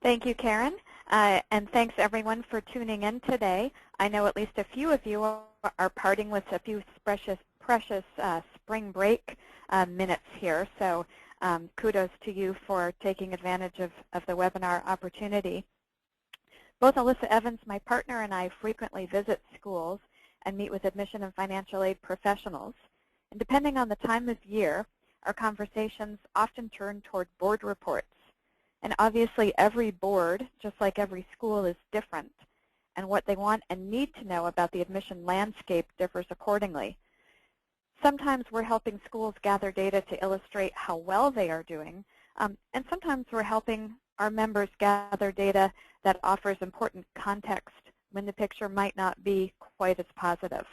Thank you, Karen, and thanks everyone for tuning in today. I know at least a few of you are parting with a few precious spring break minutes here, so kudos to you for taking advantage of the webinar opportunity. Both Alisa Evans, my partner, and I frequently visit schools and meet with admission and financial aid professionals. And depending on the time of year, our conversations often turn toward board reports. And obviously every board, just like every school, is different. And what they want and need to know about the admission landscape differs accordingly. Sometimes we're helping schools gather data to illustrate how well they are doing. And sometimes we're helping our members gather data that offers important context when the picture might not be quite as positive.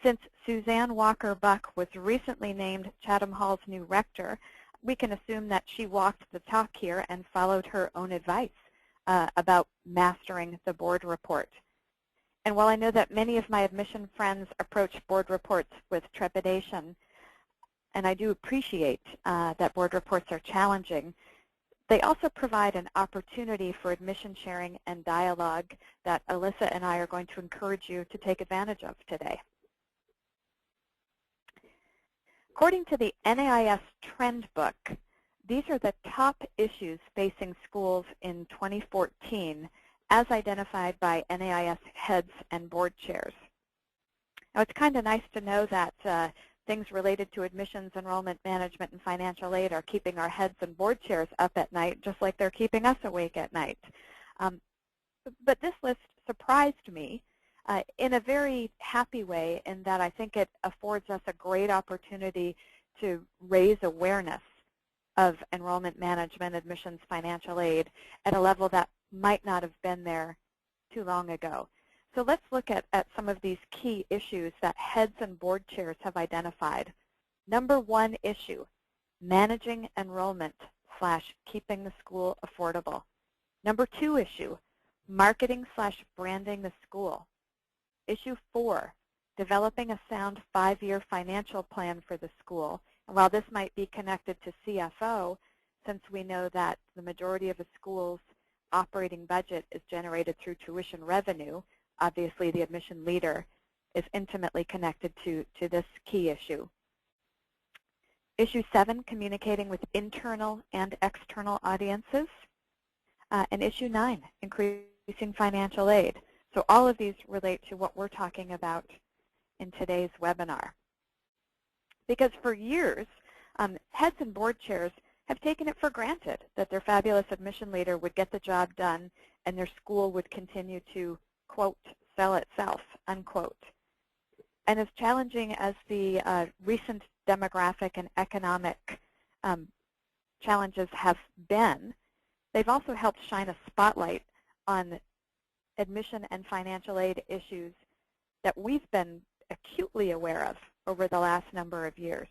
Since Suzanne Walker-Buck was recently named Chatham Hall's new rector, we can assume that she walked the talk here and followed her own advice about mastering the board report. And while I know that many of my admission friends approach board reports with trepidation, and I do appreciate that board reports are challenging, they also provide an opportunity for admission sharing and dialogue that Alisa and I are going to encourage you to take advantage of today. According to the NAIS Trend Book, these are the top issues facing schools in 2014 as identified by NAIS heads and board chairs. Now, it's kind of nice to know that things related to admissions, enrollment management, and financial aid are keeping our heads and board chairs up at night, just like they're keeping us awake at night. But this list surprised me in a very happy way, in that I think it affords us a great opportunity to raise awareness of enrollment management, admissions, financial aid at a level that might not have been there too long ago. So let's look at some of these key issues that heads and board chairs have identified. Number one issue, managing enrollment / keeping the school affordable. Number two issue, marketing / branding the school. Issue 4, developing a sound 5-year financial plan for the school. And while this might be connected to CFO, since we know that the majority of a school's operating budget is generated through tuition revenue, obviously the admission leader is intimately connected to this key issue. Issue 7, communicating with internal and external audiences. And issue 9, increasing financial aid. So all of these relate to what we're talking about in today's webinar. Because for years, heads and board chairs have taken it for granted that their fabulous admission leader would get the job done and their school would continue to, quote, sell itself, unquote. And as challenging as the recent demographic and economic challenges have been, they've also helped shine a spotlight on admission and financial aid issues that we've been acutely aware of over the last number of years.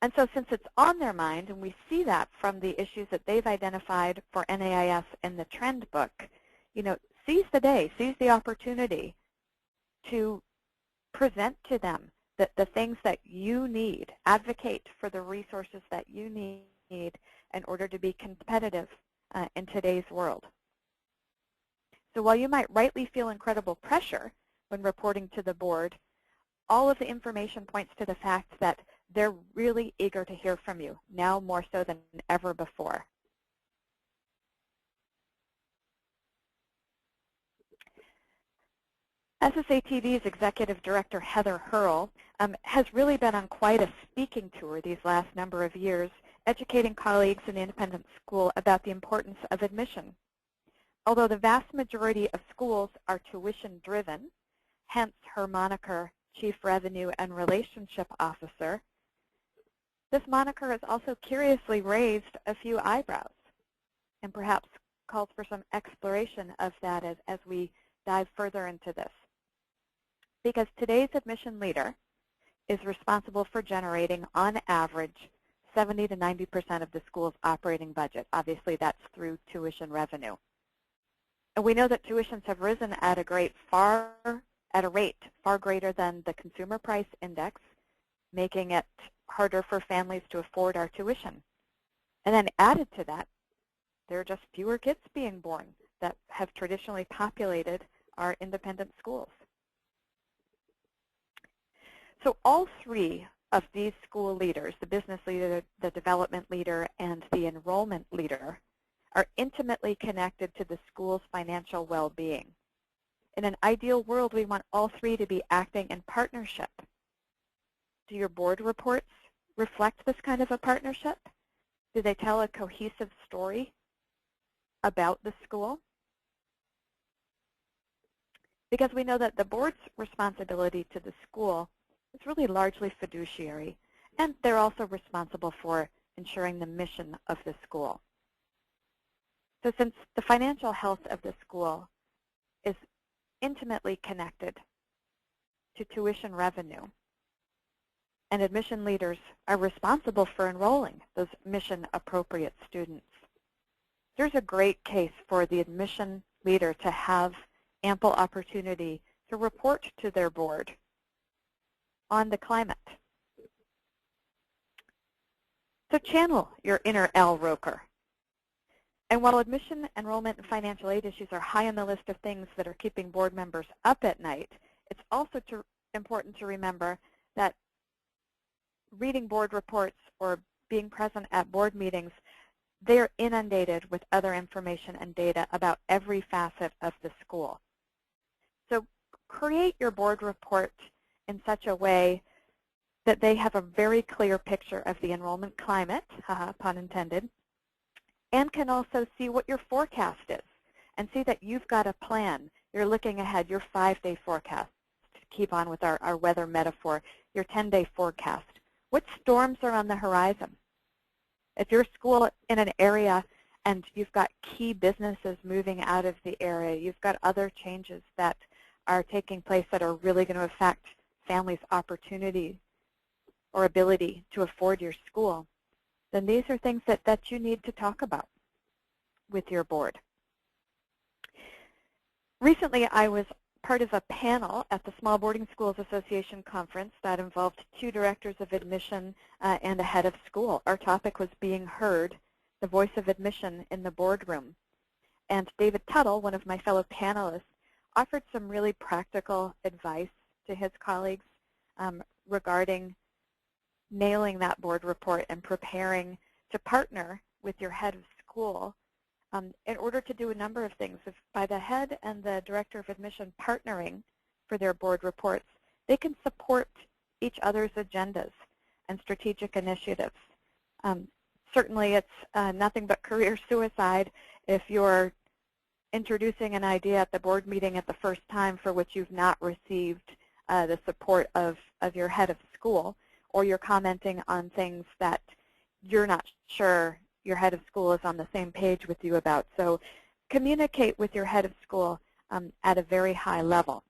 And so since it's on their mind, and we see that from the issues that they've identified for NAIS in the Trend Book, you know, seize the day, seize the opportunity to present to them the things that you need, advocate for the resources that you need in order to be competitive in today's world. So while you might rightly feel incredible pressure when reporting to the board, all of the information points to the fact that they're really eager to hear from you, now more so than ever before. SSATB's Executive Director, Heather Hurl, has really been on quite a speaking tour these last number of years, educating colleagues in the independent school about the importance of admission. Although the vast majority of schools are tuition-driven, hence her moniker, Chief Revenue and Relationship Officer, this moniker has also curiously raised a few eyebrows and perhaps calls for some exploration of that as we dive further into this. Because today's admission leader is responsible for generating, on average, 70 to 90% of the school's operating budget. Obviously, that's through tuition revenue. And we know that tuitions have risen at a rate far greater than the consumer price index, making it harder for families to afford our tuition. And then added to that, there are just fewer kids being born that have traditionally populated our independent schools. So all three of these school leaders, the business leader, the development leader, and the enrollment leader, are intimately connected to the school's financial well-being. In an ideal world, we want all three to be acting in partnership. Do your board reports reflect this kind of a partnership? Do they tell a cohesive story about the school? Because we know that the board's responsibility to the school is really largely fiduciary, and they're also responsible for ensuring the mission of the school. So since the financial health of the school is intimately connected to tuition revenue, and admission leaders are responsible for enrolling those mission-appropriate students, there's a great case for the admission leader to have ample opportunity to report to their board on the climate. So channel your inner Al Roker. And while admission, enrollment, and financial aid issues are high on the list of things that are keeping board members up at night, it's also important to remember that reading board reports or being present at board meetings, they're inundated with other information and data about every facet of the school. So create your board report in such a way that they have a very clear picture of the enrollment climate, pun intended, and can also see what your forecast is and see that you've got a plan. You're looking ahead, your 5-day forecast, to keep on with our weather metaphor, your 10-day forecast. What storms are on the horizon? If your school in an area and you've got key businesses moving out of the area, you've got other changes that are taking place that are really going to affect families' opportunity or ability to afford your school, then these are things that you need to talk about with your board. Recently, I was part of a panel at the Small Boarding Schools Association conference that involved 2 directors of admission and a head of school. Our topic was being heard, the voice of admission in the boardroom. And David Tuttle, one of my fellow panelists, offered some really practical advice to his colleagues regarding nailing that board report and preparing to partner with your head of school in order to do a number of things. If by the head and the director of admission partnering for their board reports, they can support each other's agendas and strategic initiatives. Certainly it's nothing but career suicide if you're introducing an idea at the board meeting at the first time for which you've not received the support of your head of school, or you're commenting on things that you're not sure your head of school is on the same page with you about. So communicate with your head of school at a very high level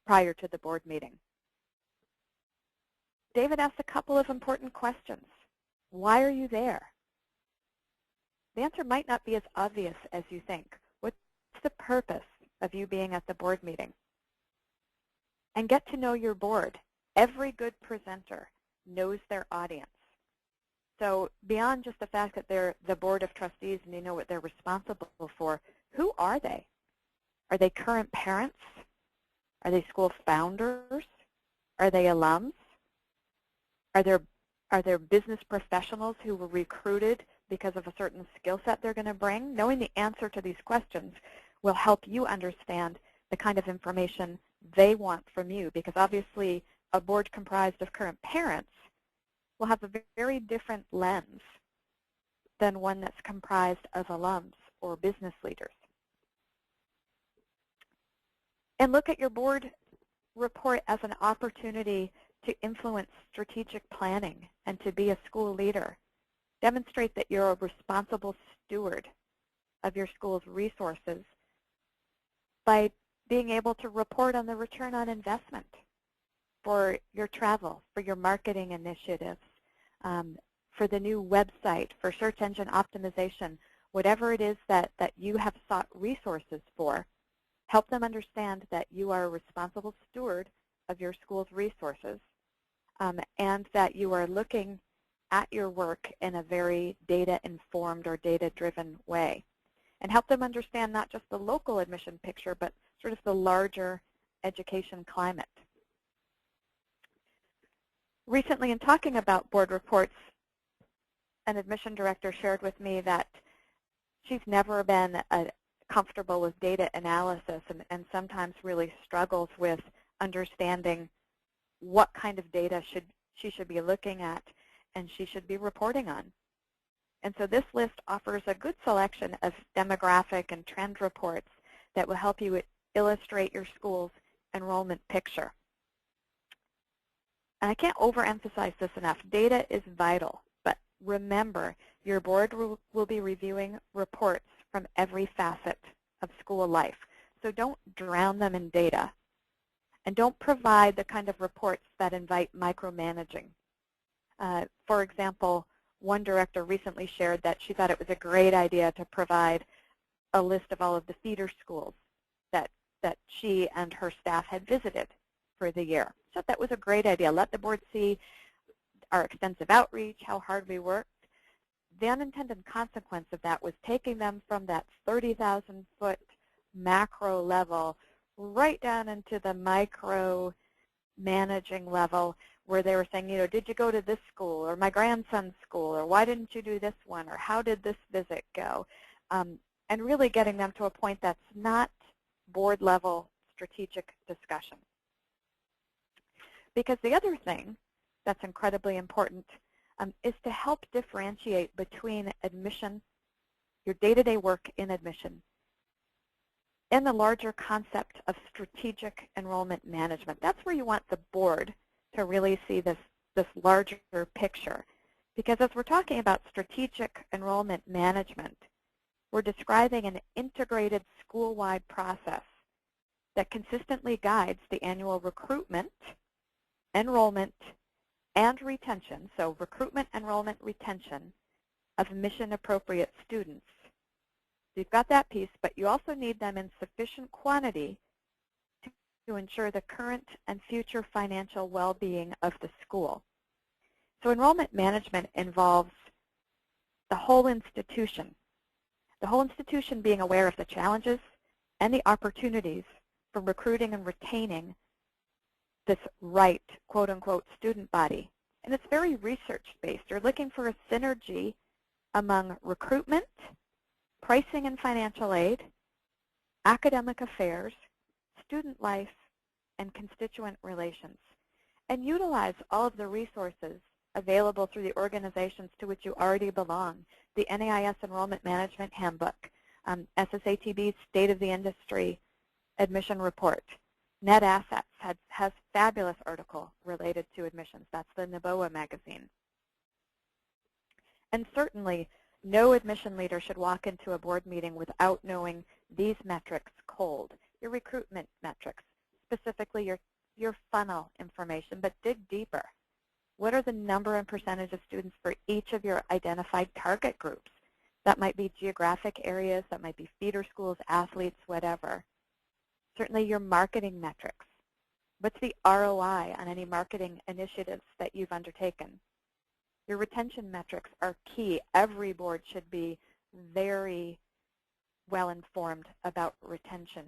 prior to the board meeting. David asked a couple of important questions. Why are you there? The answer might not be as obvious as you think. What's the purpose of you being at the board meeting? And get to know your board. Every good presenter knows their audience. So beyond just the fact that they're the board of trustees and you know what they're responsible for, who are they? Are they current parents? Are they school founders? Are they alums? Are there business professionals who were recruited because of a certain skill set they're going to bring? Knowing the answer to these questions will help you understand the kind of information they want from you, because obviously a board comprised of current parents will have a very different lens than one that's comprised of alums or business leaders. And look at your board report as an opportunity to influence strategic planning and to be a school leader. Demonstrate that you're a responsible steward of your school's resources by being able to report on the return on investment for your travel, for your marketing initiatives, for the new website, for search engine optimization, whatever it is that you have sought resources for. Help them understand that you are a responsible steward of your school's resources and that you are looking at your work in a very data-informed or data-driven way, and help them understand not just the local admission picture, but sort of the larger education climate. Recently, in talking about board reports, an admission director shared with me that she's never been comfortable with data analysis and sometimes really struggles with understanding what kind of data she should be looking at and she should be reporting on. And so this list offers a good selection of demographic and trend reports that will help you illustrate your school's enrollment picture. And I can't overemphasize this enough. Data is vital, but remember, your board will be reviewing reports from every facet of school life. So don't drown them in data. And don't provide the kind of reports that invite micromanaging. For example, one director recently shared that she thought it was a great idea to provide a list of all of the feeder schools that she and her staff had visited for the year. So that was a great idea. Let the board see our extensive outreach, how hard we worked. The unintended consequence of that was taking them from that 30,000-foot macro level right down into the micro managing level where they were saying, did you go to this school or my grandson's school, or why didn't you do this one, or how did this visit go? And really getting them to a point that's not board level strategic discussion. Because the other thing that's incredibly important is to help differentiate between admission, your day-to-day work in admission, and the larger concept of strategic enrollment management. That's where you want the board to really see this larger picture. Because as we're talking about strategic enrollment management, we're describing an integrated school-wide process that consistently guides the annual recruitment, enrollment, and retention, so recruitment, enrollment, retention of mission-appropriate students. So you've got that piece, but you also need them in sufficient quantity to ensure the current and future financial well-being of the school. So enrollment management involves the whole institution being aware of the challenges and the opportunities for recruiting and retaining this right, quote-unquote, student body. And it's very research-based. You're looking for a synergy among recruitment, pricing and financial aid, academic affairs, student life, and constituent relations, and utilize all of the resources available through the organizations to which you already belong, the NAIS Enrollment Management Handbook, SSATB's State of the Industry Admission Report. Net Assets has a fabulous article related to admissions. That's the NABOA magazine. And certainly, no admission leader should walk into a board meeting without knowing these metrics cold. Your recruitment metrics, specifically your funnel information, but dig deeper. What are the number and percentage of students for each of your identified target groups? That might be geographic areas, that might be feeder schools, athletes, whatever. Certainly your marketing metrics. What's the ROI on any marketing initiatives that you've undertaken? Your retention metrics are key. Every board should be very well informed about retention.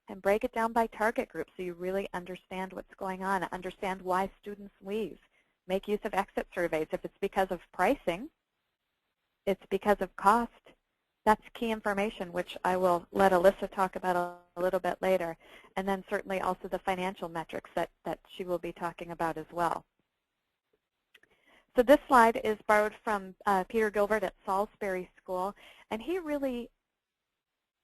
And break it down by target group so you really understand what's going on, understand why students leave. Make use of exit surveys. If it's because of pricing, it's because of cost, that's key information, which I will let Alisa talk about a little bit later. And then certainly also the financial metrics that she will be talking about as well. So this slide is borrowed from Peter Gilbert at Salisbury School, and he really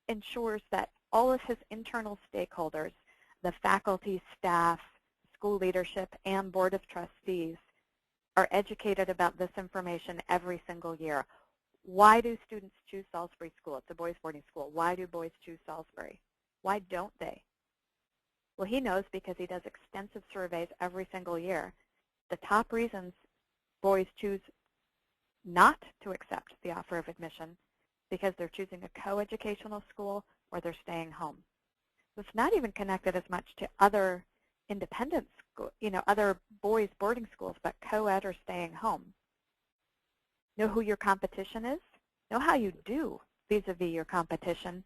ensures that all of his internal stakeholders, the faculty, staff, school leadership, and board of trustees, are educated about this information every single year. Why do students choose Salisbury School? It's a boys' boarding school. Why do boys choose Salisbury? Why don't they? Well, he knows because he does extensive surveys every single year. The top reasons boys choose not to accept the offer of admission because they're choosing a co-educational school or they're staying home. So it's not even connected as much to other independent school, other boys' boarding schools, but co-ed or staying home. know who your competition is, know how you do vis-a-vis your competition,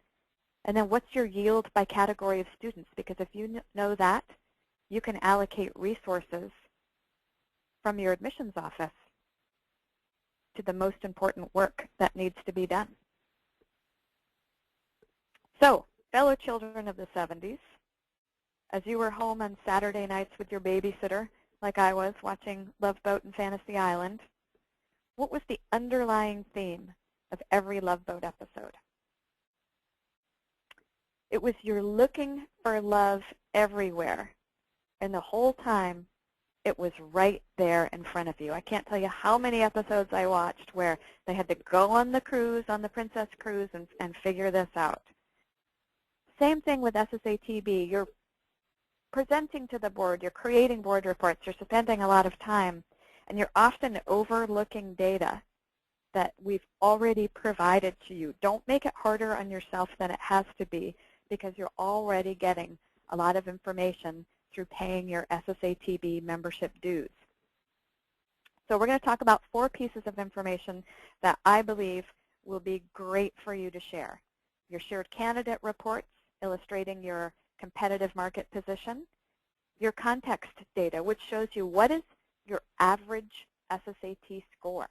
and then what's your yield by category of students, because if you know that, you can allocate resources from your admissions office to the most important work that needs to be done. So, fellow children of the 70s, as you were home on Saturday nights with your babysitter, like I was, watching Love Boat and Fantasy Island, what was the underlying theme of every Love Boat episode? It was you're looking for love everywhere, and the whole time it was right there in front of you. I can't tell you how many episodes I watched where they had to go on the cruise, on the Princess Cruise, and figure this out. Same thing with SSATB. You're presenting to the board, you're creating board reports, you're spending a lot of time, and you're often overlooking data that we've already provided to you. Don't make it harder on yourself than it has to be, because you're already getting a lot of information through paying your SSATB membership dues. So we're going to talk about 4 pieces of information that I believe will be great for you to share. Your shared candidate reports illustrating your competitive market position, your context data, which shows you what is your average SSAT score.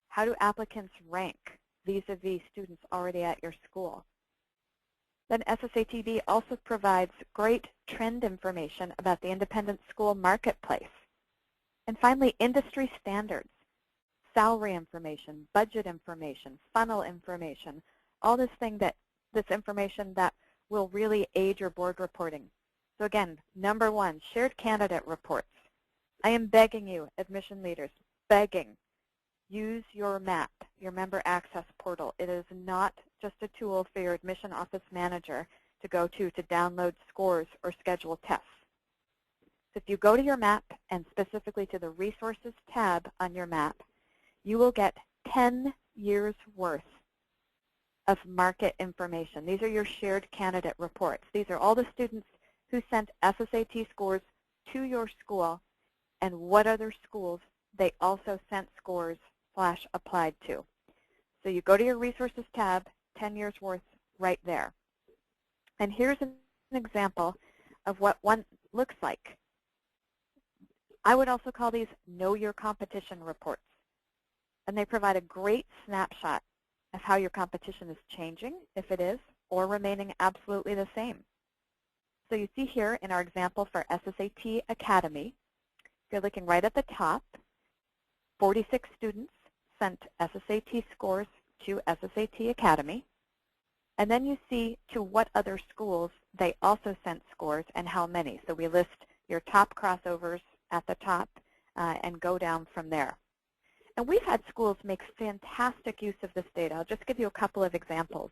How do applicants rank vis-a-vis students already at your school? Then SSATB also provides great trend information about the independent school marketplace. And finally, industry standards, salary information, budget information, funnel information, all this information that will really aid your board reporting. So again, number 1, shared candidate reports. I am begging you, admission leaders, begging, use your MAP, your Member Access Portal. It is not just a tool for your admission office manager to go to download scores or schedule tests. So if you go to your MAP and specifically to the Resources tab on your MAP, you will get 10 years worth of market information. These are your shared candidate reports. These are all the students who sent SSAT scores to your school and what other schools they also sent scores / applied to. So you go to your Resources tab, 10 years worth right there. And here's an example of what one looks like. I would also call these Know Your Competition reports. And they provide a great snapshot of how your competition is changing, if it is, or remaining absolutely the same. So you see here in our example for SSAT Academy, if you're looking right at the top, 46 students sent SSAT scores to SSAT Academy. And then you see to what other schools they also sent scores and how many. So we list your top crossovers at the top and go down from there. And we've had schools make fantastic use of this data. I'll just give you a couple of examples.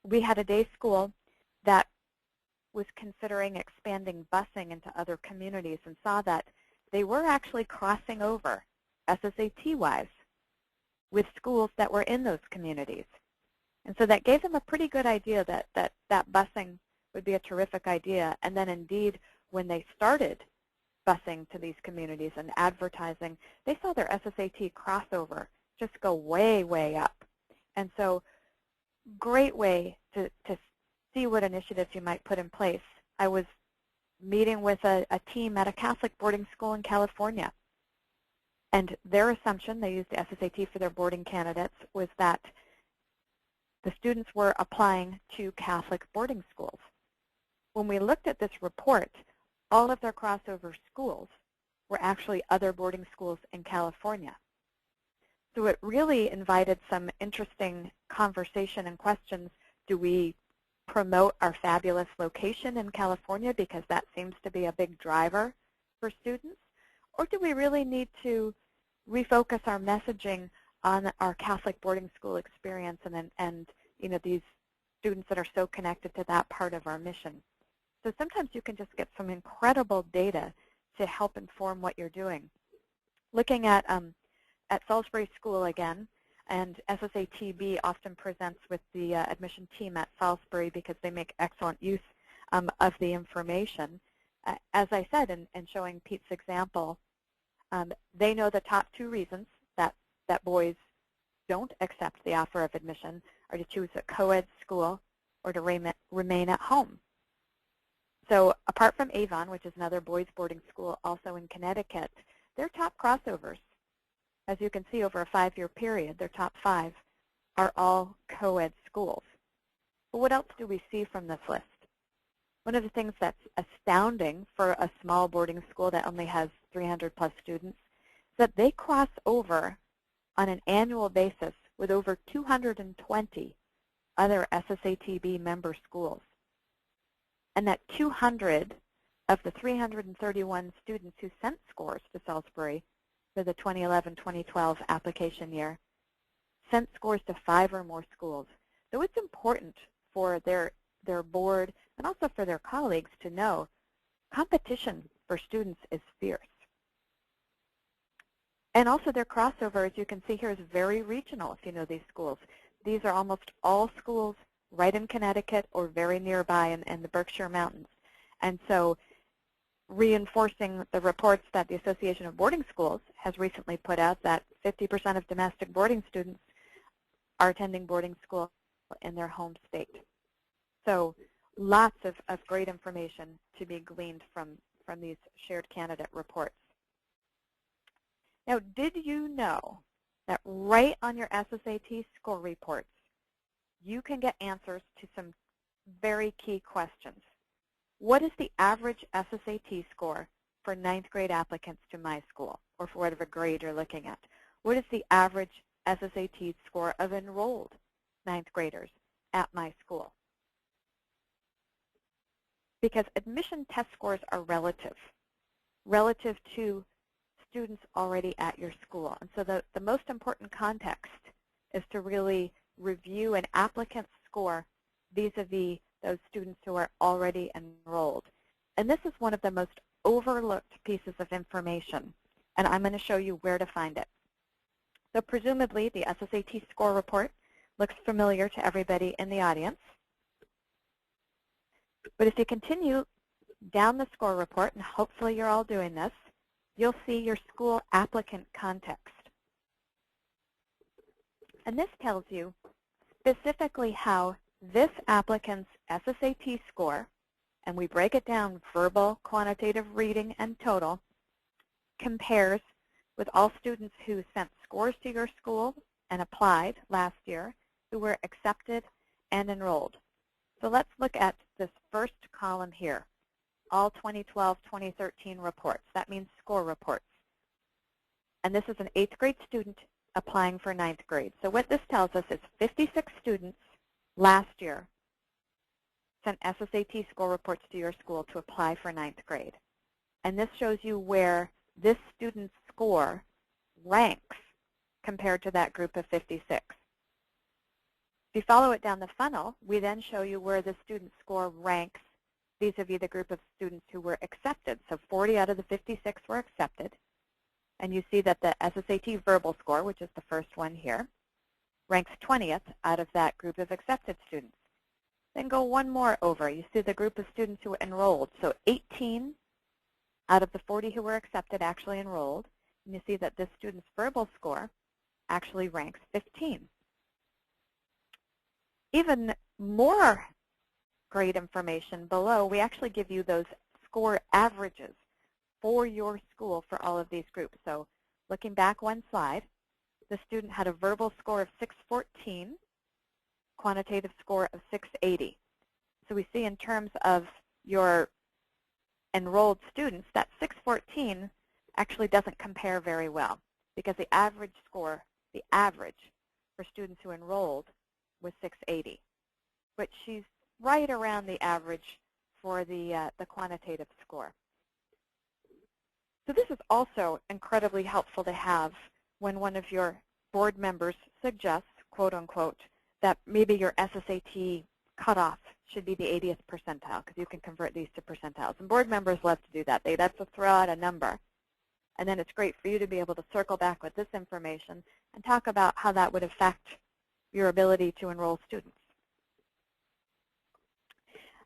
We had a day school that was considering expanding busing into other communities and saw that they were actually crossing over SSAT-wise with schools that were in those communities. And so that gave them a pretty good idea that busing would be a terrific idea. And then indeed, when they started busing to these communities and advertising, they saw their SSAT crossover just go way, way up. And so great way to see what initiatives you might put in place. I was meeting with a team at a Catholic boarding school in California. And their assumption, they used SSAT for their boarding candidates, was that the students were applying to Catholic boarding schools. When we looked at this report, all of their crossover schools were actually other boarding schools in California. So it really invited some interesting conversation and questions. Do we promote our fabulous location in California because that seems to be a big driver for students? Or do we really need to refocus our messaging on our Catholic boarding school experience and these students that are so connected to that part of our mission? So sometimes you can just get some incredible data to help inform what you're doing. Looking at Salisbury School again, and SSATB often presents with the admission team at Salisbury because they make excellent use of the information. As I said, in showing Pete's example, they know the top 2 reasons that that boys don't accept the offer of admission are to choose a co-ed school or to remain at home. So apart from Avon, which is another boys boarding school also in Connecticut, their top crossovers, as you can see over a 5-year period, their top 5 are all co-ed schools. But what else do we see from this list? One of the things that's astounding for a small boarding school that only has 300 plus students is that they cross over on an annual basis with over 220 other SSATB member schools. And that 200 of the 331 students who sent scores to Salisbury for the 2011-2012 application year sent scores to 5 or more schools. So it's important for their board and also for their colleagues to know competition for students is fierce. And also their crossover, as you can see here, is very regional if you know these schools. These are almost all schools right in Connecticut or very nearby in the Berkshire Mountains. And so reinforcing the reports that the Association of Boarding Schools has recently put out that 50% of domestic boarding students are attending boarding school in their home state. So lots of great information to be gleaned from these shared candidate reports. Now, did you know that right on your SSAT score reports, you can get answers to some very key questions? What is the average SSAT score for 9th grade applicants to my school, or for whatever grade you're looking at? What is the average SSAT score of enrolled 9th graders at my school? Because admission test scores are relative to students already at your school. And so the most important context is to really review an applicant's score vis-a-vis those students who are already enrolled. And this is one of the most overlooked pieces of information, and I'm going to show you where to find it. So presumably the SSAT score report looks familiar to everybody in the audience. But if you continue down the score report, and hopefully you're all doing this, you'll see your school applicant context. And this tells you specifically how this applicant's SSAT score, and we break it down verbal, quantitative, reading, and total, compares with all students who sent scores to your school and applied last year, who were accepted and enrolled. So let's look at this first column here, all 2012-2013 reports. That means score reports. And this is an 8th grade student applying for 9th grade. So what this tells us is 56 students last year sent SSAT score reports to your school to apply for 9th grade. And this shows you where this student's score ranks compared to that group of 56. If you follow it down the funnel, we then show you where the student score ranks vis-a-vis the group of students who were accepted. So 40 out of the 56 were accepted. And you see that the SSAT verbal score, which is the first one here, ranks 20th out of that group of accepted students. Then go one more over. You see the group of students who were enrolled. So 18 out of the 40 who were accepted actually enrolled. And you see that this student's verbal score actually ranks 15. Even more great information below, we actually give you those score averages for your school for all of these groups. So looking back one slide, the student had a verbal score of 614, quantitative score of 680. So we see in terms of your enrolled students, that 614 actually doesn't compare very well, because the average score, the average for students who enrolled was 680, but she's right around the average for the quantitative score. So this is also incredibly helpful to have when one of your board members suggests, quote unquote, that maybe your SSAT cutoff should be the 80th percentile, because you can convert these to percentiles. And board members love to do that. They love to throw out a number. And then it's great for you to be able to circle back with this information and talk about how that would affect your ability to enroll students.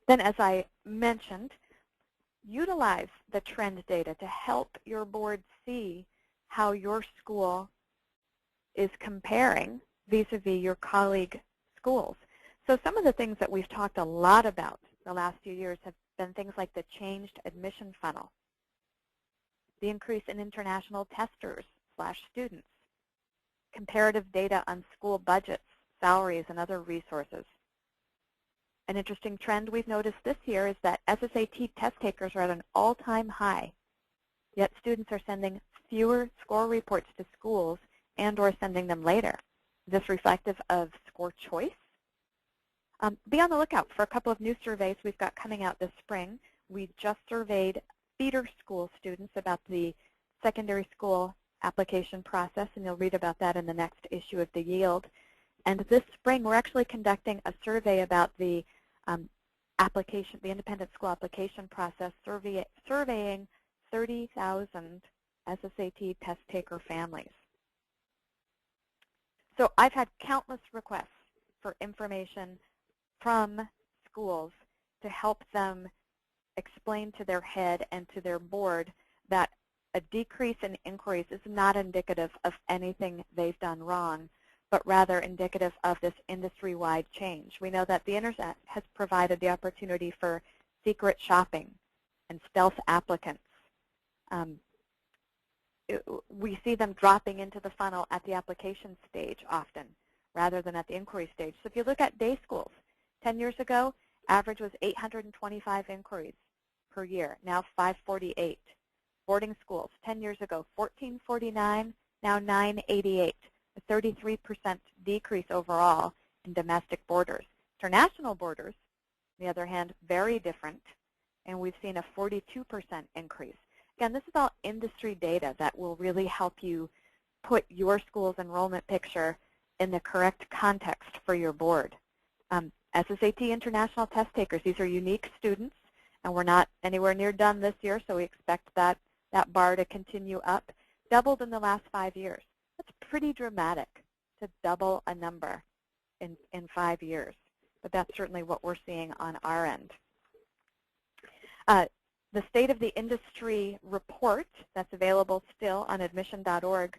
Then, as I mentioned, utilize the trend data to help your board see how your school is comparing vis-a-vis your colleague schools. So some of the things that we've talked a lot about the last few years have been things like the changed admission funnel, the increase in international testers/students, comparative data on school budgets, salaries, and other resources. An interesting trend we've noticed this year is that SSAT test takers are at an all-time high, yet students are sending fewer score reports to schools and or sending them later. Is this reflective of score choice? Be on the lookout for a couple of new surveys we've got coming out this spring. We just surveyed feeder school students about the secondary school application process, and you'll read about that in the next issue of the Yield. And this spring, we're actually conducting a survey about the application, the independent school application process, surveying 30,000 SSAT test taker families. So I've had countless requests for information from schools to help them explain to their head and to their board that a decrease in inquiries is not indicative of anything they've done wrong, but rather indicative of this industry-wide change. We know that the internet has provided the opportunity for secret shopping and stealth applicants. We see them dropping into the funnel at the application stage often, rather than at the inquiry stage. So if you look at day schools, 10 years ago, average was 825 inquiries per year, now 548. Boarding schools, 10 years ago, 1449, now 988, a 33% decrease overall in domestic boarders. International boarders, on the other hand, very different, and we've seen a 42% increase. Again, this is all industry data that will really help you put your school's enrollment picture in the correct context for your board. SSAT international test takers, these are unique students, and we're not anywhere near done this year, so we expect that bar to continue up, doubled in the last 5 years. That's pretty dramatic to double a number in 5 years, but that's certainly what we're seeing on our end. The State of the Industry report that's available still on admission.org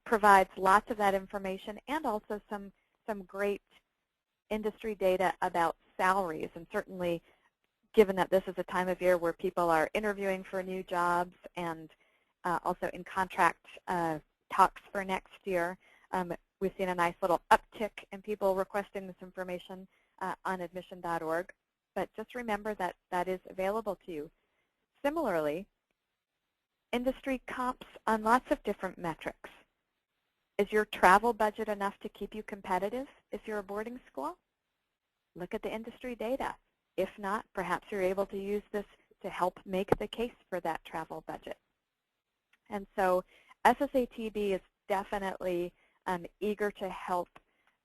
provides lots of that information and also some great industry data about salaries, and certainly given that this is a time of year where people are interviewing for new jobs and also in contract talks for next year, we've seen a nice little uptick in people requesting this information on admission.org. But just remember that that is available to you. Similarly, industry comps on lots of different metrics. Is your travel budget enough to keep you competitive if you're a boarding school? Look at the industry data. If not, perhaps you're able to use this to help make the case for that travel budget. And so SSATB is definitely eager to help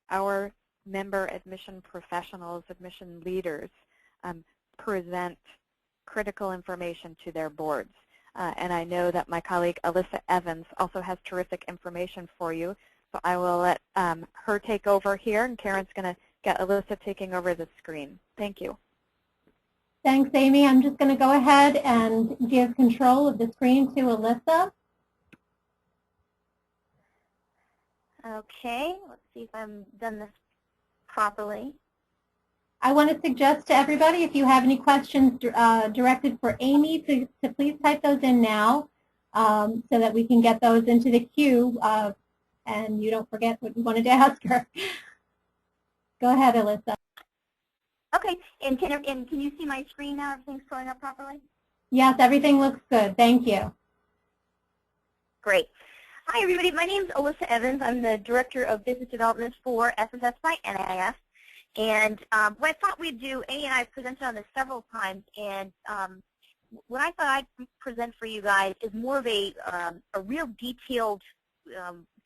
our member admission professionals, admission leaders, present critical information to their boards. And I know that my colleague Alisa Evans also has terrific information for you. So I will let her take over here, and Karen's going to get Alisa taking over the screen. Thank you. Thanks, Amy. I'm just going to go ahead and give control of the screen to Alisa. Okay, let's see if I've done this properly. I want to suggest to everybody, if you have any questions directed for Amy, to please type those in now so that we can get those into the queue and you don't forget what you wanted to ask her. Go ahead, Alisa. Okay, and can you see my screen now? Everything's showing up properly? Yes, everything looks good. Thank you. Great. Hi, everybody. My name is Alisa Evans. I'm the Director of Business Development for SSS by NAIS. And what I thought we'd do, Amy and I have presented on this several times, and what I thought I'd present for you guys is more of a real detailed,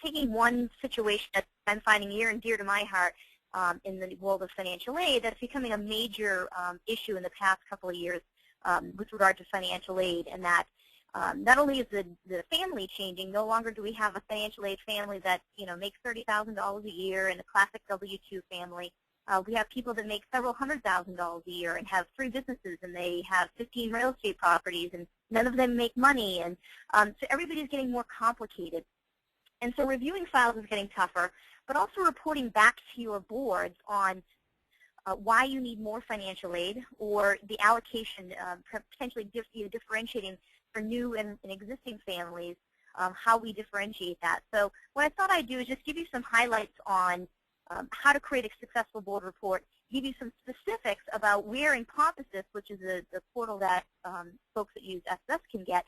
taking one situation that I'm finding near and dear to my heart in the world of financial aid that's becoming a major issue in the past couple of years with regard to financial aid, and that not only is the family changing, no longer do we have a financial aid family that makes $30,000 a year in a classic W-2 family. We have people that make several $100,000 a year and have 3 businesses, and they have 15 real estate properties, and none of them make money, and so everybody's getting more complicated. And so reviewing files is getting tougher, but also reporting back to your boards on why you need more financial aid, or the allocation, potentially differentiating for new and existing families, how we differentiate that. So what I thought I'd do is just give you some highlights on how to create a successful board report, give you some specifics about where Encompass, which is the portal that folks that use SS can get,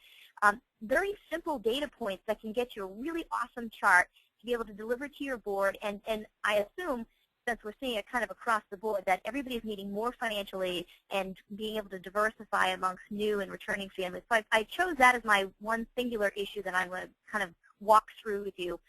very simple data points that can get you a really awesome chart to be able to deliver to your board. And I assume, since we're seeing it kind of across the board, that everybody's needing more financial aid and being able to diversify amongst new and returning families. So I chose that as my one singular issue that I'm going to kind of walk through with you,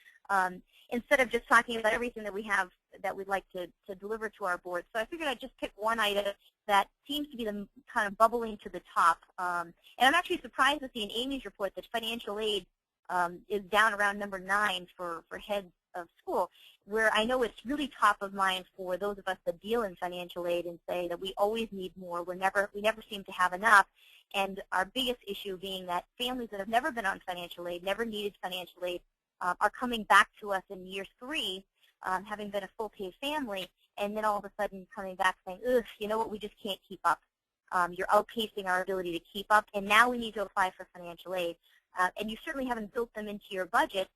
instead of just talking about everything that we have that we'd like to deliver to our board. So I figured I'd just pick one item that seems to be the kind of bubbling to the top. And I'm actually surprised to see in Aimee's report that financial aid is down around number 9 for heads of school, where I know it's really top of mind for those of us that deal in financial aid and say that we always need more. We never seem to have enough. And our biggest issue being that families that have never been on financial aid, never needed financial aid, are coming back to us in year 3, having been a full-pay family, and then all of a sudden coming back saying, ugh, you know what, we just can't keep up. You're outpacing our ability to keep up, and now we need to apply for financial aid. And you certainly haven't built them into your budget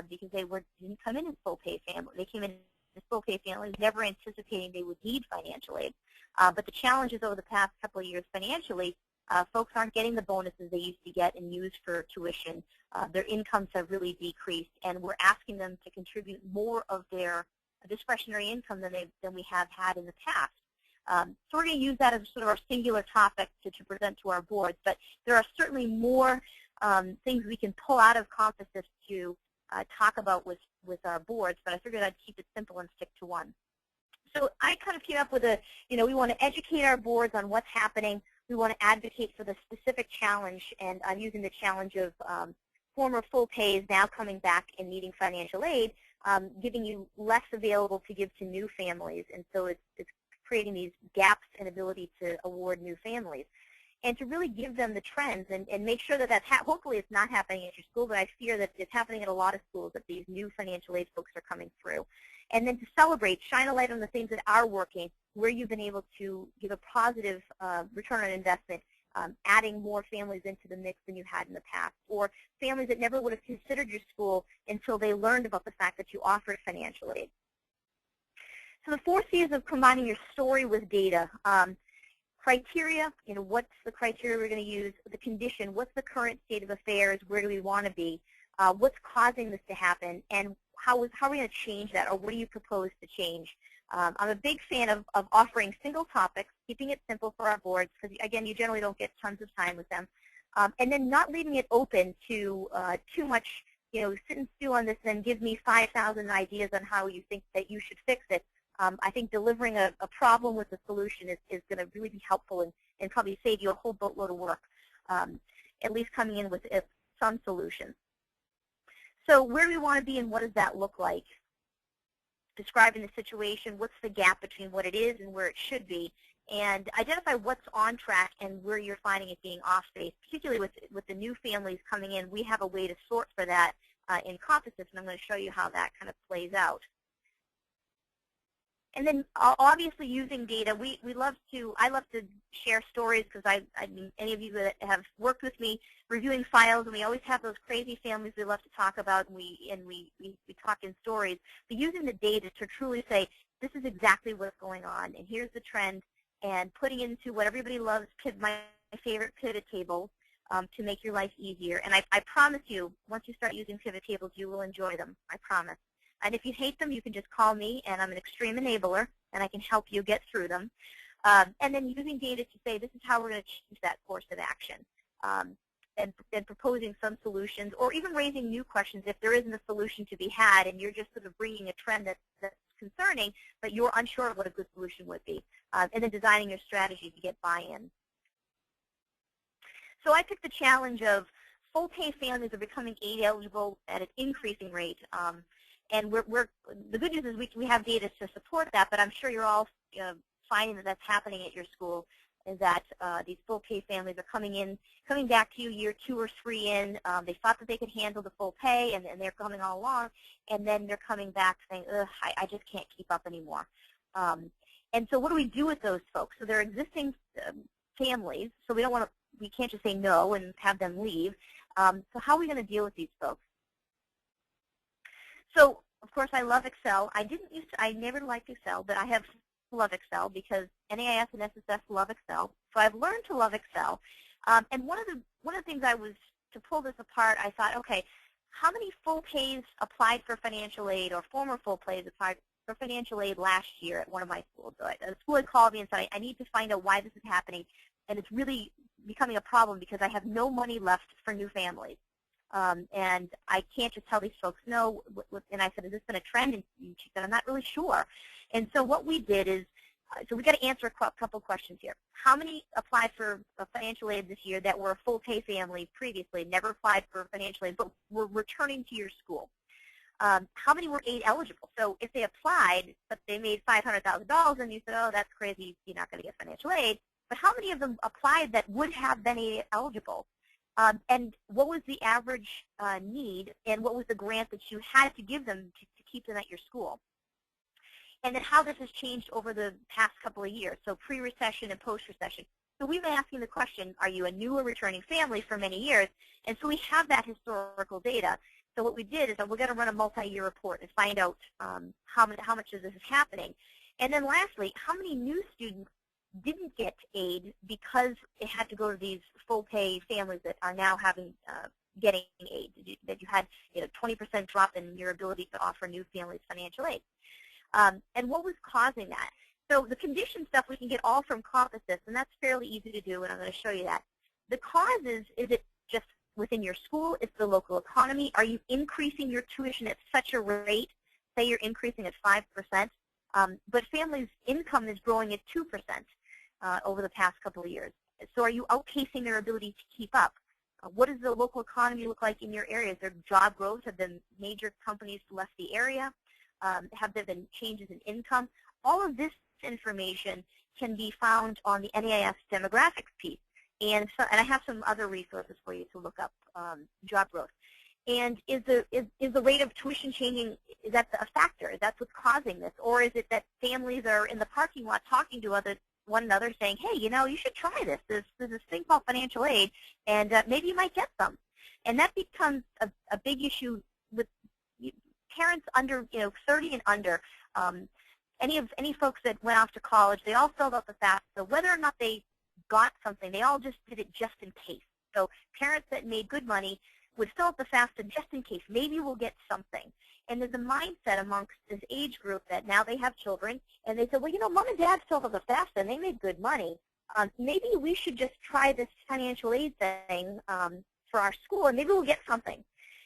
because they didn't come in as full-pay families. They came in as full-pay families, never anticipating they would need financial aid. But the challenges over the past couple of years financially, folks aren't getting the bonuses they used to get and use for tuition. Their incomes have really decreased, and we're asking them to contribute more of their discretionary income than we have had in the past. So we're going to use that as sort of our singular topic to present to our boards. But there are certainly more things we can pull out of Compass to talk about with our boards, but I figured I'd keep it simple and stick to one. So I kind of came up with we want to educate our boards on what's happening. We want to advocate for the specific challenge, and I'm using the challenge of former full pays now coming back and needing financial aid, giving you less available to give to new families, and so it's creating these gaps in ability to award new families. And to really give them the trends and make sure that hopefully it's not happening at your school, but I fear that it's happening at a lot of schools, that these new financial aid folks are coming through. And then to celebrate, shine a light on the things that are working, where you've been able to give a positive return on investment, adding more families into the mix than you had in the past, or families that never would have considered your school until they learned about the fact that you offered financial aid. So the 4 C's of combining your story with data. Criteria, what's the criteria we're going to use? The condition, what's the current state of affairs? Where do we want to be? What's causing this to happen? And how are we going to change that, or what do you propose to change? I'm a big fan of offering single topics, keeping it simple for our boards, because, again, you generally don't get tons of time with them. And then not leaving it open to too much, sit and stew on this and give me 5,000 ideas on how you think that you should fix it. I think delivering a problem with a solution is going to really be helpful and probably save you a whole boatload of work, at least coming in with some solutions. So where do we want to be and what does that look like? Describing the situation, what's the gap between what it is and where it should be, and identify what's on track and where you're finding it being off base. Particularly with the new families coming in, we have a way to sort for that in Compass, and I'm going to show you how that kind of plays out. And then obviously using data, I love to share stories, because any of you that have worked with me reviewing files, and we always have those crazy families we love to talk about, and we talk in stories. But using the data to truly say, this is exactly what's going on, and here's the trend, and putting into what everybody loves, my favorite pivot tables, to make your life easier. And I promise you, once you start using pivot tables, you will enjoy them. I promise. And if you hate them, you can just call me, and I'm an extreme enabler, and I can help you get through them. And then using data to say, this is how we're going to change that course of action, and proposing some solutions, or even raising new questions if there isn't a solution to be had, and you're just sort of bringing a trend that's concerning, but you're unsure of what a good solution would be, and then designing your strategy to get buy-in. So I picked the challenge of full-pay families are becoming aid eligible at an increasing rate. And the good news is we have data to support that, but I'm sure you're all finding that that's happening at your school. is that these full pay families are coming back to you year 2 or 3 in. They thought that they could handle the full pay, and they're coming all along, and then they're coming back saying, ugh, I just can't keep up anymore. And so what do we do with those folks? So they're existing families, so we can't just say no and have them leave. So how are we going to deal with these folks? So, of course, I love Excel. I never liked Excel, but I love Excel because NAIS and SSS love Excel. So I've learned to love Excel. And one of the things to pull this apart, I thought, okay, how many full pays applied for financial aid or former full pays applied for financial aid last year at one of my schools? So the school had called me and said, I need to find out why this is happening, and it's really becoming a problem because I have no money left for new families. And I can't just tell these folks no. And I said, has this been a trend? And she said, I'm not really sure. And so what we did is, so we got to answer a couple questions here. How many applied for financial aid this year that were a full pay family previously, never applied for financial aid, but were returning to your school? How many were aid eligible? So if they applied, but they made $500,000, and you said, oh, that's crazy, you're not going to get financial aid. But how many of them applied that would have been aid eligible? And what was the average need, and what was the grant that you had to give them to keep them at your school? And then how this has changed over the past couple of years, so pre-recession and post-recession. So we've been asking the question, are you a new or returning family for many years? And so we have that historical data. So what we did is we're going to run a multi-year report and find out how much of this is happening. And then lastly, how many new students didn't get aid because it had to go to these full-pay families that are now getting aid, that you had 20% drop in your ability to offer new families financial aid. And what was causing that? So the condition stuff we can get all from Composys, and that's fairly easy to do, and I'm going to show you that. The causes, is it just within your school? Is the local economy? Are you increasing your tuition at such a rate? Say you're increasing at 5%, but families' income is growing at 2% over the past couple of years. So are you outpacing their ability to keep up? What does the local economy look like in your area? Is there job growth? Have the major companies left the area? Have there been changes in income? All of this information can be found on the NAIS demographics piece. And I have some other resources for you to look up job growth. And is the rate of tuition changing, is that a factor? Is that what's causing this? Or is it that families are in the parking lot talking to one another saying, hey, you should try this. There's this thing called financial aid, and maybe you might get some. And that becomes a big issue with parents under 30 and under. Any folks that went off to college, they all filled out the FAFSA. Whether or not they got something, they all just did it just in case. So parents that made good money would fill out the FAFSA just in case. Maybe we'll get something. And there's a mindset amongst this age group that now they have children, and they said, well, mom and dad filled out the FAFSA, and they made good money. Maybe we should just try this financial aid thing for our school, and maybe we'll get something.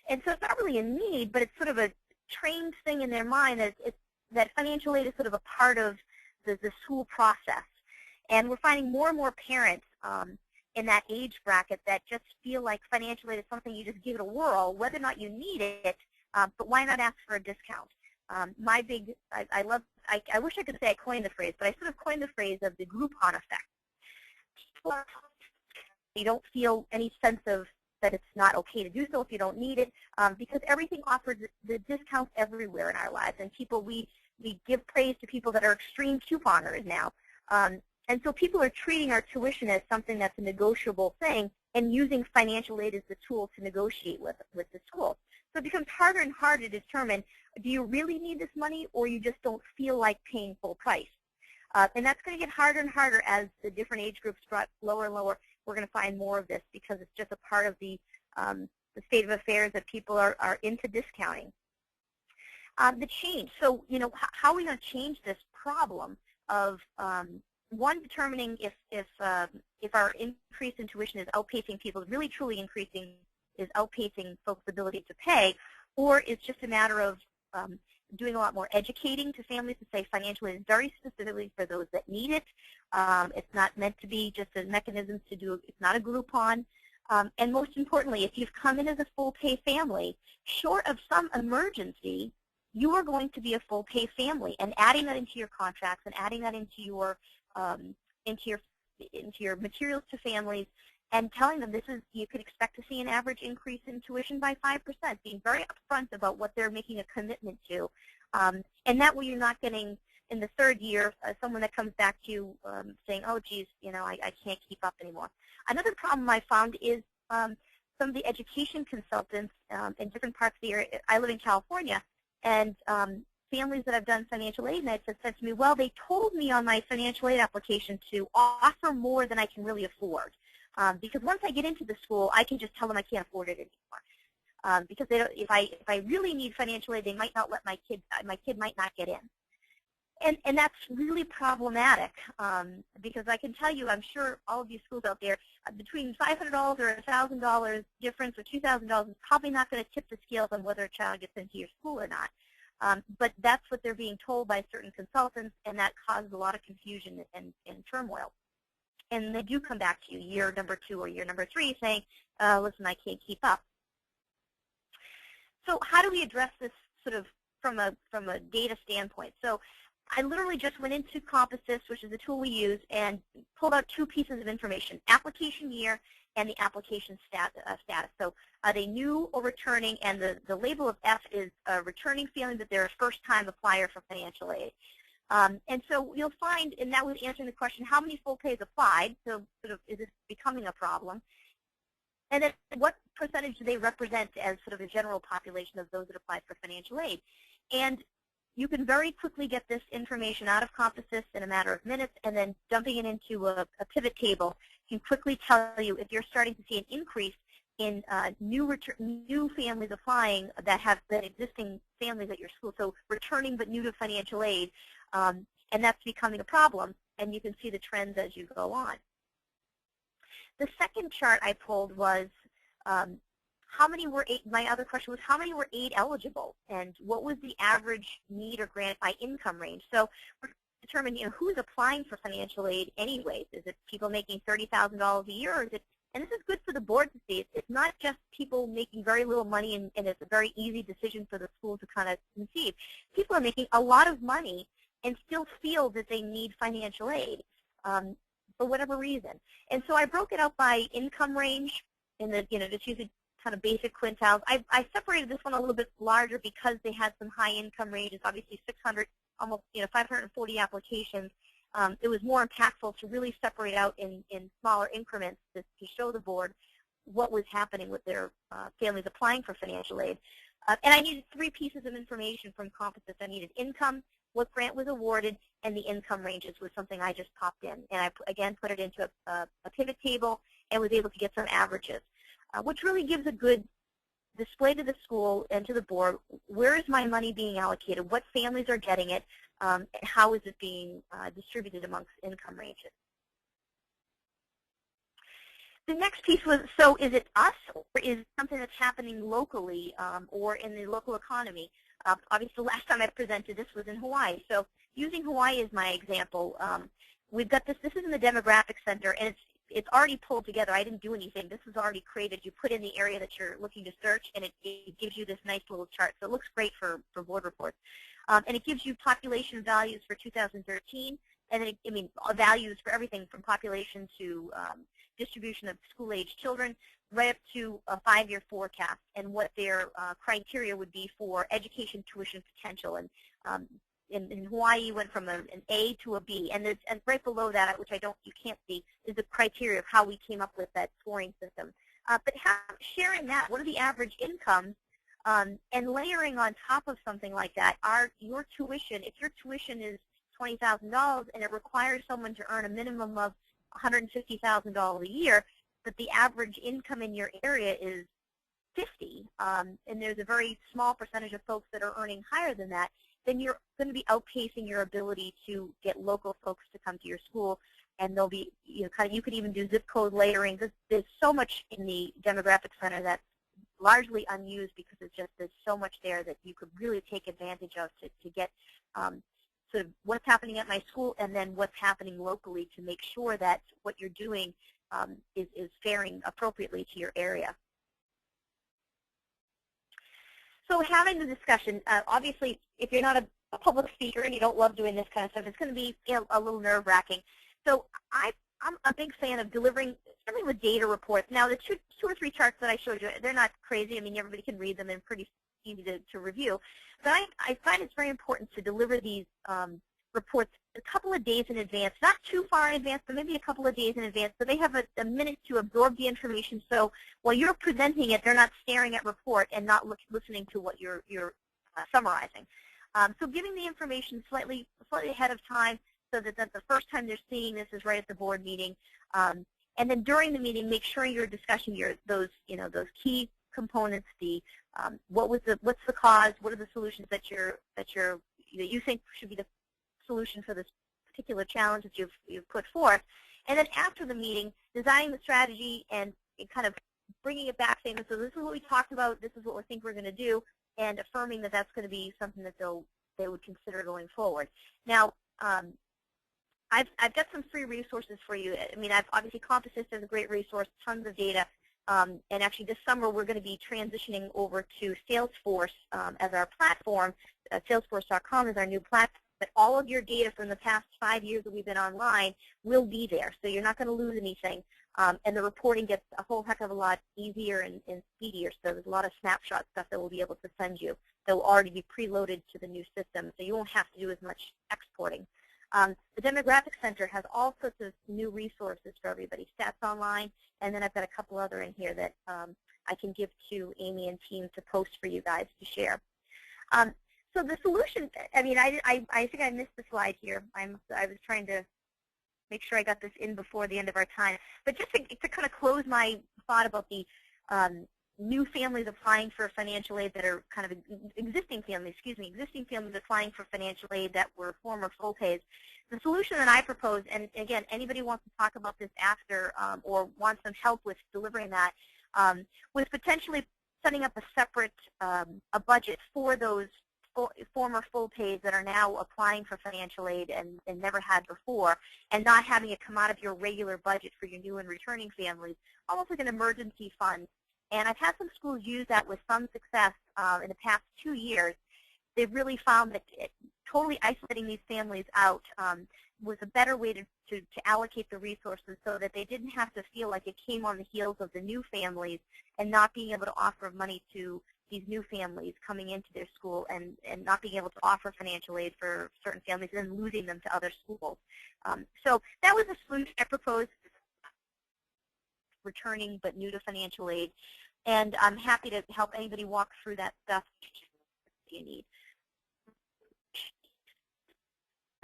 And so it's not really a need, but it's sort of a trained thing in their mind that financial aid is sort of a part of the school process. And we're finding more and more parents in that age bracket that just feel like financial aid is something you just give it a whirl, whether or not you need it, but why not ask for a discount? I wish I could say I coined the phrase, but I sort of coined the phrase of the Groupon effect. You don't feel any sense of that it's not okay to do so if you don't need it, because everything offers the discounts everywhere in our lives, and we give praise to people that are extreme couponers now. And so people are treating our tuition as something that's a negotiable thing and using financial aid as the tool to negotiate with the school. So it becomes harder and harder to determine, do you really need this money, or you just don't feel like paying full price? And that's going to get harder and harder as the different age groups drop lower and lower. We're going to find more of this because it's just a part of the state of affairs that people are into discounting. The change. So, how are we going to change this problem of one, determining if our increase in tuition is outpacing people, really truly increasing, is outpacing folks' ability to pay, or it's just a matter of doing a lot more educating to families to say financial aid is very specifically for those that need it. It's not meant to be just a mechanism to do, it's not a Groupon. And most importantly, if you've come in as a full pay family, short of some emergency, you are going to be a full pay family, and adding that into your contracts and adding that into your into your materials to families and telling them this is, you could expect to see an average increase in tuition by 5%, being very upfront about what they're making a commitment to. And that way you're not getting, in the third year, someone that comes back to you saying, oh, geez, you know, I can't keep up anymore. Another problem I found is some of the education consultants in different parts of the area. I live in California, and families that have done financial aid nights have said to me, well, they told me on my financial aid application to offer more than I can really afford. Because once I get into the school, I can just tell them I can't afford it anymore. Because they don't, if I really need financial aid, they might not let my kid might not get in. And that's really problematic because I can tell you, I'm sure all of you schools out there, between $500 or $1,000 difference or $2,000 is probably not going to tip the scales on whether a child gets into your school or not. But that's what they're being told by certain consultants, and that causes a lot of confusion and turmoil. And they do come back to you year number 2 or year number 3 saying, listen, I can't keep up. So how do we address this sort of from a data standpoint? So I literally just went into Compasys, which is the tool we use, and pulled out 2 pieces of information, application year and the application status. So are they new or returning? And the label of F is returning, feeling that they're a first-time applier for financial aid. And so you'll find, and that was answering the question, how many full pays applied? So sort of, is this becoming a problem? And then what percentage do they represent as sort of a general population of those that applied for financial aid? And you can very quickly get this information out of Compasys in a matter of minutes, and then dumping it into a pivot table can quickly tell you if you're starting to see an increase in new families applying that have been existing families at your school, so returning but new to financial aid, and that's becoming a problem, and you can see the trends as you go on. The second chart I pulled was how many were aid, my other question was how many were aid eligible, and what was the average need or grant by income range? So we're determining, you know, who's applying for financial aid anyways. Is it people making $30,000 a year, or is it, and this is good for the board to see, it's not just people making very little money and it's a very easy decision for the school to kind of conceive. People are making a lot of money and still feel that they need financial aid for whatever reason. And so I broke it out by income range in the, you know, just using kind of basic quintiles. I separated this one a little bit larger because they had some high income ranges, obviously 600, almost, you know, 540 applications. It was more impactful to really separate out in smaller increments to show the board what was happening with their families applying for financial aid. And I needed 3 pieces of information from Compasys. I needed income, what grant was awarded, and the income ranges was something I just popped in. And I, again, put it into a pivot table and was able to get some averages, which really gives a good display to the school and to the board, where is my money being allocated, what families are getting it, and how is it being distributed amongst income ranges. The next piece was, so is it us, or is it something that's happening locally or in the local economy? Obviously, the last time I presented this was in Hawaii. So using Hawaii as my example, we've got this is in the demographic center, and it's already pulled together. I didn't do anything. This is already created. You put in the area that you're looking to search, and it gives you this nice little chart. So it looks great for board reports. And it gives you population values for 2013, and then values for everything from population to distribution of school-age children, right up to a 5-year forecast, and what their criteria would be for education tuition potential. And in Hawaii, went from an A to a B, and right below that, which you can't see, is the criteria of how we came up with that scoring system. But sharing that, what are the average incomes, and layering on top of something like that, your tuition. If your tuition is $20,000 and it requires someone to earn a minimum of $150,000 a year, but the average income in your area is 50, and there's a very small percentage of folks that are earning higher than that, then you're going to be outpacing your ability to get local folks to come to your school, and they'll be, you could even do zip code layering. There's so much in the demographic center that's largely unused because there's so much there that you could really take advantage of to get sort of what's happening at my school and then what's happening locally to make sure that what you're doing is faring appropriately to your area. So having the discussion, obviously, if you're not a public speaker and you don't love doing this kind of stuff, it's going to be a little nerve-wracking. So I I'm a big fan of delivering, starting with data reports. Now, the two or three charts that I showed you, they're not crazy. I mean, everybody can read them. They're pretty easy to review. But I find it's very important to deliver these reports a couple of days in advance, not too far in advance, but maybe a couple of days in advance, so they have a minute to absorb the information. So while you're presenting it, they're not staring at report and not listening to what you're summarizing. So giving the information slightly ahead of time, so that the first time they're seeing this is right at the board meeting, and then during the meeting, make sure you're discussing those key components. What's the cause? What are the solutions that you think should be the solution for this particular challenge that you've put forth? And then after the meeting, designing the strategy and kind of bringing it back, saying, so this is what we talked about. This is what we think we're going to do, and affirming that that's going to be something that they would consider going forward. Now, I've got some free resources for you. I mean, obviously Compass is a great resource, tons of data, and actually this summer we're going to be transitioning over to Salesforce as our platform. Salesforce.com is our new platform, but all of your data from the past 5 years that we've been online will be there, so you're not going to lose anything. And the reporting gets a whole heck of a lot easier and speedier, so there's a lot of snapshot stuff that we'll be able to send you that will already be preloaded to the new system, so you won't have to do as much exporting. The Demographic Center has all sorts of new resources for everybody, Stats Online, and then I've got a couple other in here that I can give to Aimee and team to post for you guys to share. So the solution, I mean, I think I missed the slide here. I was trying to make sure I got this in before the end of our time. But just to kind of close my thought about the new families applying for financial aid that are kind of existing families applying for financial aid that were former full pays. The solution that I propose, and again, anybody wants to talk about this after or wants some help with delivering that, was potentially setting up a separate a budget for those former full pays that are now applying for financial aid and never had before, and not having it come out of your regular budget for your new and returning families, almost like an emergency fund. And I've had some schools use that with some success in the past 2 years. They've really found that totally isolating these families out was a better way to allocate the resources so that they didn't have to feel like it came on the heels of the new families and not being able to offer money to these new families coming into their school and not being able to offer financial aid for certain families and then losing them to other schools. So that was a solution I proposed, returning but new to financial aid. And I'm happy to help anybody walk through that stuff you need.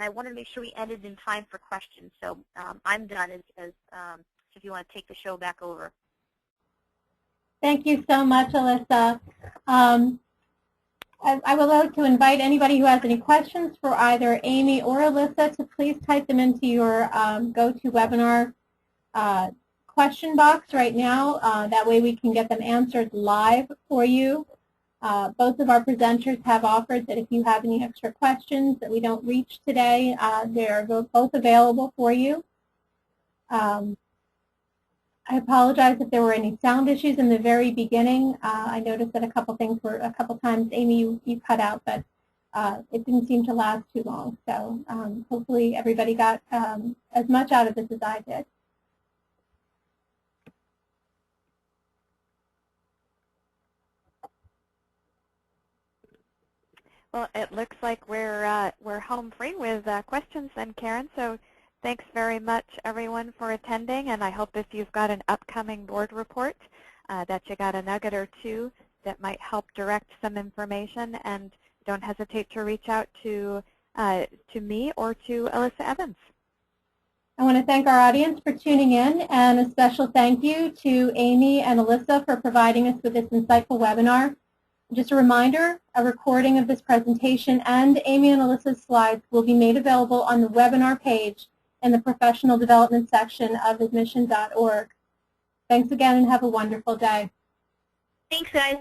I wanted to make sure we ended in time for questions, so I'm done if you want to take the show back over. Thank you so much, Alisa. I would like to invite anybody who has any questions for either Aimee or Alisa to please type them into your GoToWebinar question box right now. That way we can get them answered live for you. Both of our presenters have offered that if you have any extra questions that we don't reach today, they're both available for you. I apologize if there were any sound issues in the very beginning. I noticed that a couple times, Aimee, you cut out, but it didn't seem to last too long. So hopefully everybody got as much out of this as I did. Well, it looks like we're home free with questions then, Karen. So thanks very much, everyone, for attending. And I hope if you've got an upcoming board report that you got a nugget or two that might help direct some information. And don't hesitate to reach out to me or to Alisa Evans. I want to thank our audience for tuning in, and a special thank you to Aimee and Alisa for providing us with this insightful webinar. Just a reminder, a recording of this presentation and Aimee and Alisa's slides will be made available on the webinar page in the professional development section of admission.org. Thanks again and have a wonderful day. Thanks, guys.